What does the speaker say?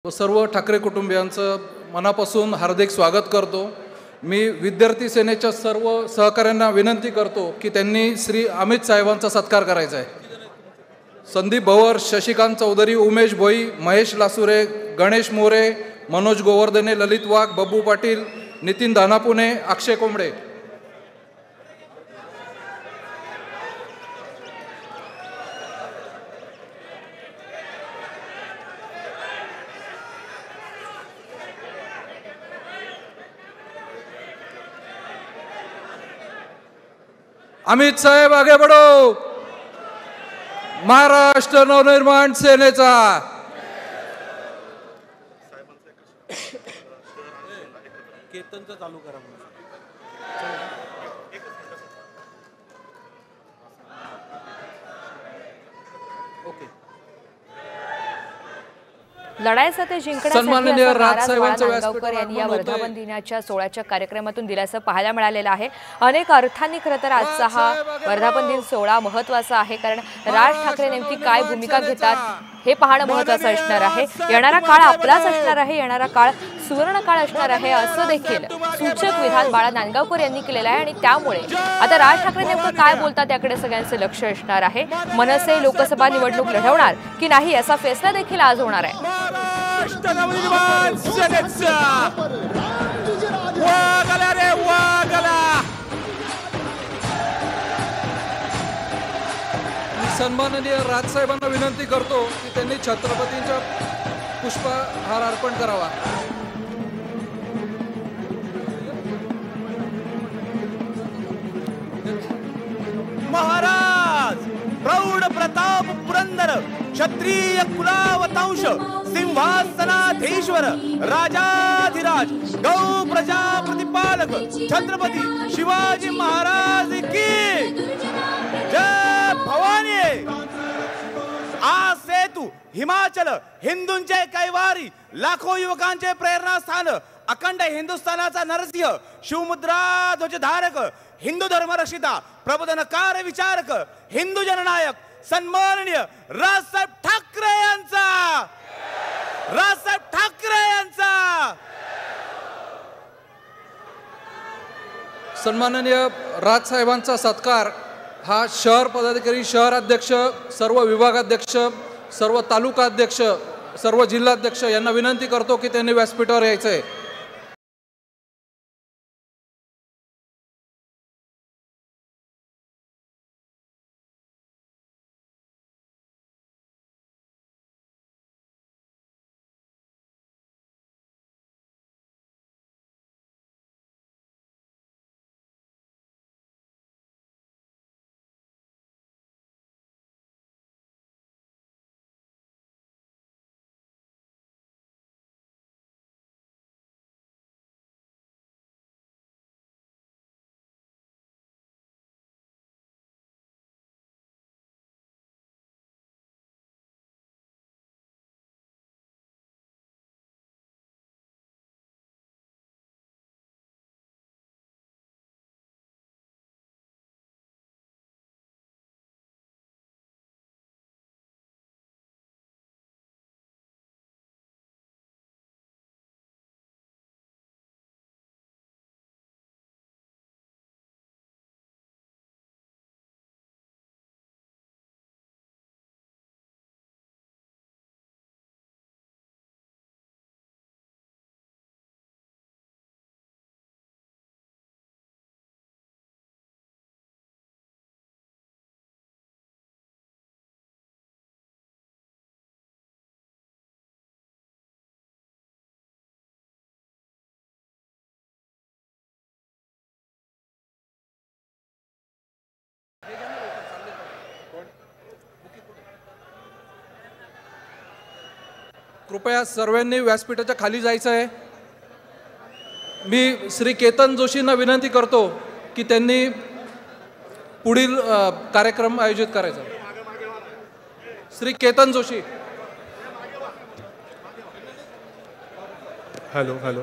सर्व ठाकरे कुटुंबियांचं मनापासून हार्दिक स्वागत करतो। मी विद्यार्थी सेनेच्या सर्व सहकाऱ्यांना विनंती करतो की त्यांनी श्री अमित साहेबांचा सत्कार करायचा आहे। संदीप भवर, शशिकांत चौधरी, उमेश भोई, महेश लासुरे, गणेश मोरे, मनोज गोवर्धने, ललित वाघ, बब्बू पाटील, नितीन दानापुणे, अक्षय कोंबडे। अमित साहेब आगे बढ़ो। महाराष्ट्र नवनिर्माण सेनेचा केतनचं चालू करा। लढाईसाठी जिंकण्यासाठी नांदगावकर यांनी या वर्धापन दिनाच्या सोहळ्याच्या कार्यक्रमातून दिल्याचं पाहायला मिळालेलं आहे। अनेक अर्थांनी खरं तर आजचा हा वर्धापन दिन सोहळा महत्त्वाचा आहे, कारण राज ठाकरे नेमकी काय भूमिका घेतात हे पाहणं महत्त्वाचं असणार आहे। येणारा काळ आपलाच असणार आहे, येणारा काळ सुवर्ण काळ असणार आहे असं देखील सूचक विधान बाळा नांदगावकर यांनी केलेलं आहे। आणि त्यामुळे आता राज ठाकरे नेमकं काय बोलतात याकडे सगळ्यांचं लक्ष असणार आहे। मनसे लोकसभा निवडणूक लढवणार की नाही याचा फैसला देखील आज होणार आहे। सन्माननीय राजसाहेबांना विनंती करतो की त्यांनी छत्रपतींच्या पुष्पहार अर्पण करावा। महाराज प्रौढ प्रताप पुरंदर क्षत्रिय कुलावतांश सिंहासनाधीश्वर राजाधिराज गौ प्रजा प्रतिपालक छत्रपती शिवाजी महाराज की जय भवानी। आज सेतू हिमाचल हिंदूंचे कैवारी लाखो युवकांचे प्रेरणास्थान अखंड हिंदुस्थानाचा नरसिंह शिवमुद्रा ध्वजधारक हिंदू धर्मरक्षिता प्रबोधनकार विचारक हिंदू जननायक सन्माननीय राजसाहेब ठाकरे यांचा सन्माननीय राजसाहेबांचा सत्कार हा शहर पदाधिकारी, शहर अध्यक्ष, सर्व विभागाध्यक्ष, सर्व तालुका अध्यक्ष, सर्व जिल्हाध्यक्ष यांना विनंती करतो की त्यांनी व्यासपीठावर यायचं आहे। कृपया सर्वांनी व्यासपीठाच्या खाली जायचं आहे। मी श्री केतन जोशींना विनंती करतो की त्यांनी पुढील कार्यक्रम आयोजित करायचा। श्री केतन जोशी। Hello hello